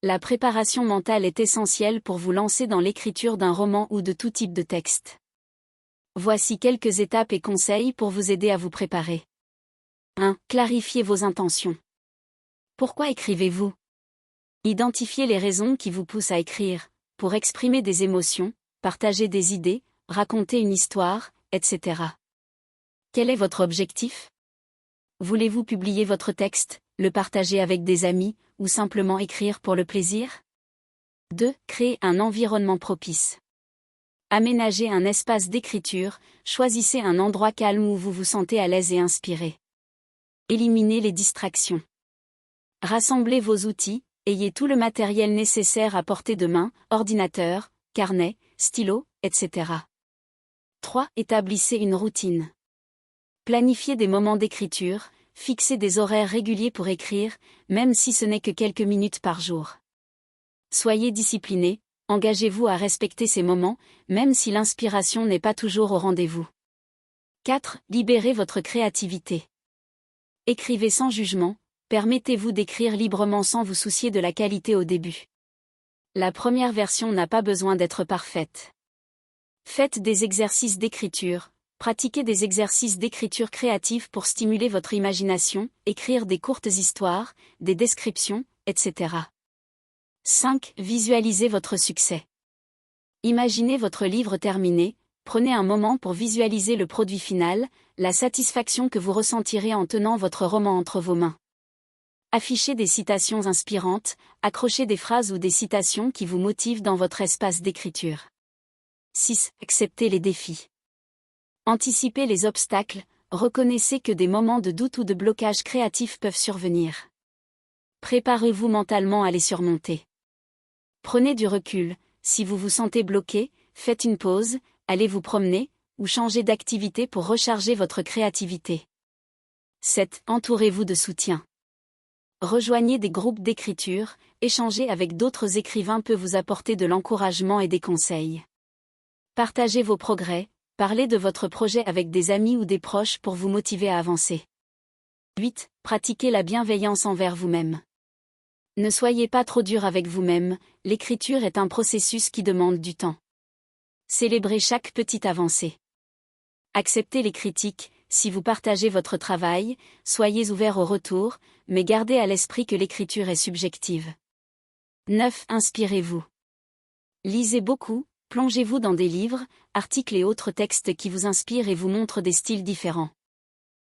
La préparation mentale est essentielle pour vous lancer dans l'écriture d'un roman ou de tout type de texte. Voici quelques étapes et conseils pour vous aider à vous préparer. 1. Clarifiez vos intentions. Pourquoi écrivez-vous? Identifiez les raisons qui vous poussent à écrire, pour exprimer des émotions, partager des idées, raconter une histoire, etc. Quel est votre objectif? Voulez-vous publier votre texte, le partager avec des amis, ou simplement écrire pour le plaisir? 2. Créez un environnement propice. Aménagez un espace d'écriture, choisissez un endroit calme où vous vous sentez à l'aise et inspiré. Éliminez les distractions. Rassemblez vos outils, ayez tout le matériel nécessaire à portée de main, ordinateur, carnet, stylo, etc. 3. Établissez une routine. Planifiez des moments d'écriture, fixez des horaires réguliers pour écrire, même si ce n'est que quelques minutes par jour. Soyez discipliné, engagez-vous à respecter ces moments, même si l'inspiration n'est pas toujours au rendez-vous. 4. Libérez votre créativité. Écrivez sans jugement, permettez-vous d'écrire librement sans vous soucier de la qualité au début. La première version n'a pas besoin d'être parfaite. Faites des exercices d'écriture, pratiquez des exercices d'écriture créative pour stimuler votre imagination, écrire des courtes histoires, des descriptions, etc. 5. Visualisez votre succès. Imaginez votre livre terminé, prenez un moment pour visualiser le produit final, la satisfaction que vous ressentirez en tenant votre roman entre vos mains. Affichez des citations inspirantes, accrochez des phrases ou des citations qui vous motivent dans votre espace d'écriture. 6. Acceptez les défis. Anticipez les obstacles, reconnaissez que des moments de doute ou de blocage créatif peuvent survenir. Préparez-vous mentalement à les surmonter. Prenez du recul, si vous vous sentez bloqué, faites une pause, allez vous promener, ou changez d'activité pour recharger votre créativité. 7. Entourez-vous de soutien. Rejoignez des groupes d'écriture, échanger avec d'autres écrivains peut vous apporter de l'encouragement et des conseils. Partagez vos progrès, parlez de votre projet avec des amis ou des proches pour vous motiver à avancer. 8. Pratiquez la bienveillance envers vous-même. Ne soyez pas trop dur avec vous-même, l'écriture est un processus qui demande du temps. Célébrez chaque petite avancée. Acceptez les critiques, si vous partagez votre travail, soyez ouvert au retour, mais gardez à l'esprit que l'écriture est subjective. 9. Inspirez-vous. Lisez beaucoup, plongez-vous dans des livres, articles et autres textes qui vous inspirent et vous montrent des styles différents.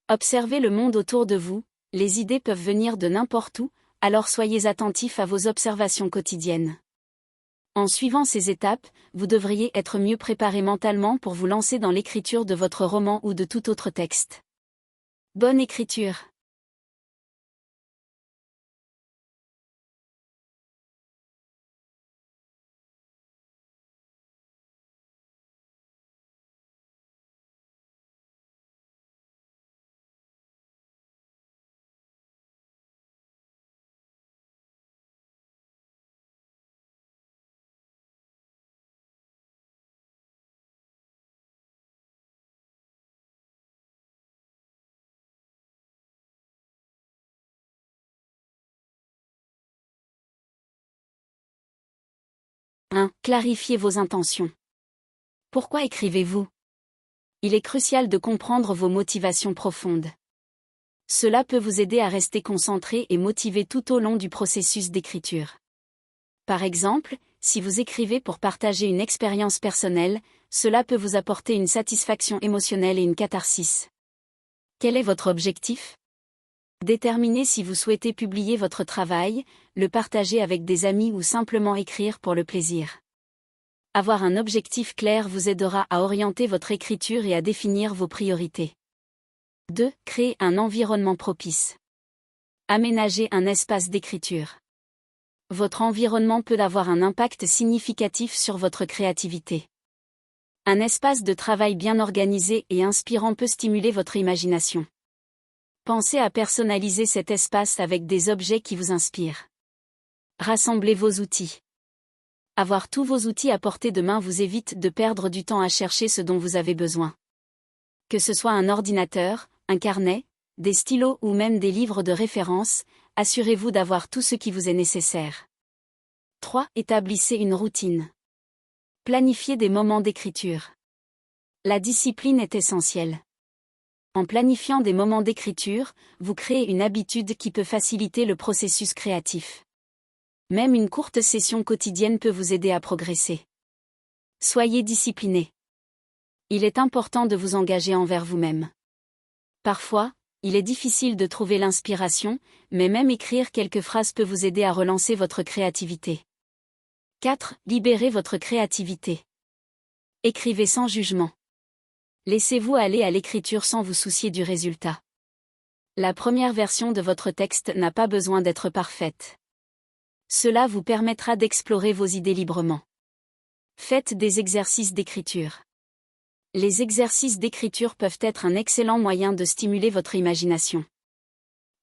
Observez le monde autour de vous, les idées peuvent venir de n'importe où, alors soyez attentifs à vos observations quotidiennes. En suivant ces étapes, vous devriez être mieux préparé mentalement pour vous lancer dans l'écriture de votre roman ou de tout autre texte. Bonne écriture! « 1. Clarifiez vos intentions. Pourquoi écrivez-vous? Il est crucial de comprendre vos motivations profondes. Cela peut vous aider à rester concentré et motivé tout au long du processus d'écriture. Par exemple, si vous écrivez pour partager une expérience personnelle, cela peut vous apporter une satisfaction émotionnelle et une catharsis. Quel est votre objectif? Déterminez si vous souhaitez publier votre travail, le partager avec des amis ou simplement écrire pour le plaisir. Avoir un objectif clair vous aidera à orienter votre écriture et à définir vos priorités. 2. Créer un environnement propice. Aménagez un espace d'écriture. Votre environnement peut avoir un impact significatif sur votre créativité. Un espace de travail bien organisé et inspirant peut stimuler votre imagination. Pensez à personnaliser cet espace avec des objets qui vous inspirent. Rassemblez vos outils. Avoir tous vos outils à portée de main vous évite de perdre du temps à chercher ce dont vous avez besoin. Que ce soit un ordinateur, un carnet, des stylos ou même des livres de référence, assurez-vous d'avoir tout ce qui vous est nécessaire. 3. Établissez une routine. Planifiez des moments d'écriture. La discipline est essentielle. En planifiant des moments d'écriture, vous créez une habitude qui peut faciliter le processus créatif. Même une courte session quotidienne peut vous aider à progresser. Soyez discipliné. Il est important de vous engager envers vous-même. Parfois, il est difficile de trouver l'inspiration, mais même écrire quelques phrases peut vous aider à relancer votre créativité. 4. Libérez votre créativité. Écrivez sans jugement. Laissez-vous aller à l'écriture sans vous soucier du résultat. La première version de votre texte n'a pas besoin d'être parfaite. Cela vous permettra d'explorer vos idées librement. Faites des exercices d'écriture. Les exercices d'écriture peuvent être un excellent moyen de stimuler votre imagination.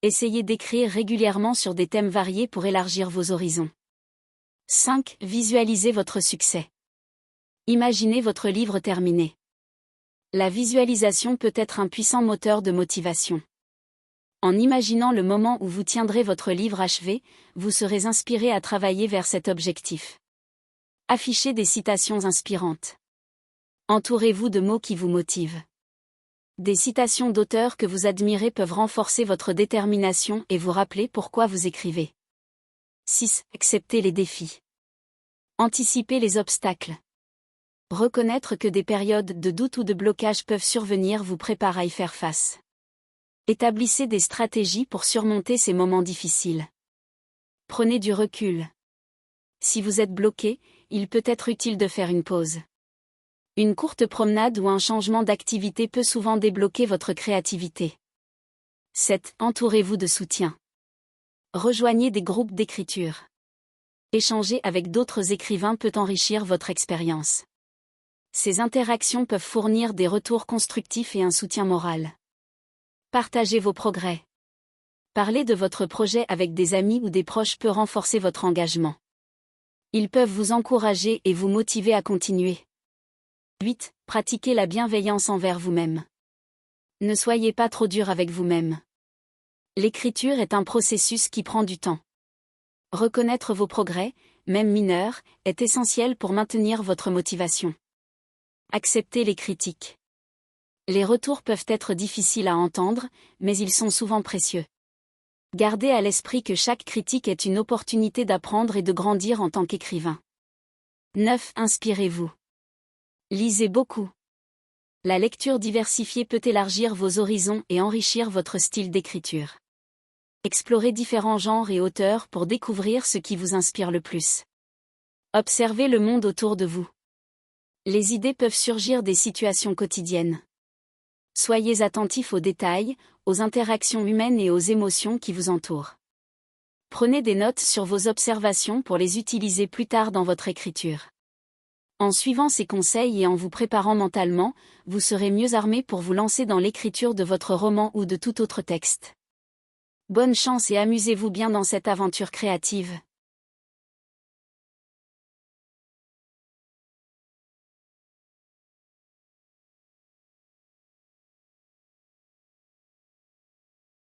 Essayez d'écrire régulièrement sur des thèmes variés pour élargir vos horizons. 5. Visualisez votre succès. Imaginez votre livre terminé. La visualisation peut être un puissant moteur de motivation. En imaginant le moment où vous tiendrez votre livre achevé, vous serez inspiré à travailler vers cet objectif. Affichez des citations inspirantes. Entourez-vous de mots qui vous motivent. Des citations d'auteurs que vous admirez peuvent renforcer votre détermination et vous rappeler pourquoi vous écrivez. 6. Acceptez les défis. Anticipez les obstacles. Reconnaître que des périodes de doute ou de blocage peuvent survenir vous prépare à y faire face. Établissez des stratégies pour surmonter ces moments difficiles. Prenez du recul. Si vous êtes bloqué, il peut être utile de faire une pause. Une courte promenade ou un changement d'activité peut souvent débloquer votre créativité. 7. Entourez-vous de soutien. Rejoignez des groupes d'écriture. Échanger avec d'autres écrivains peut enrichir votre expérience. Ces interactions peuvent fournir des retours constructifs et un soutien moral. Partagez vos progrès. Parler de votre projet avec des amis ou des proches peut renforcer votre engagement. Ils peuvent vous encourager et vous motiver à continuer. 8. Pratiquez la bienveillance envers vous-même. Ne soyez pas trop dur avec vous-même. L'écriture est un processus qui prend du temps. Reconnaître vos progrès, même mineurs, est essentiel pour maintenir votre motivation. Acceptez les critiques. Les retours peuvent être difficiles à entendre, mais ils sont souvent précieux. Gardez à l'esprit que chaque critique est une opportunité d'apprendre et de grandir en tant qu'écrivain. 9. Inspirez-vous. Lisez beaucoup. La lecture diversifiée peut élargir vos horizons et enrichir votre style d'écriture. Explorez différents genres et auteurs pour découvrir ce qui vous inspire le plus. Observez le monde autour de vous. Les idées peuvent surgir des situations quotidiennes. Soyez attentifs aux détails, aux interactions humaines et aux émotions qui vous entourent. Prenez des notes sur vos observations pour les utiliser plus tard dans votre écriture. En suivant ces conseils et en vous préparant mentalement, vous serez mieux armé pour vous lancer dans l'écriture de votre roman ou de tout autre texte. Bonne chance et amusez-vous bien dans cette aventure créative.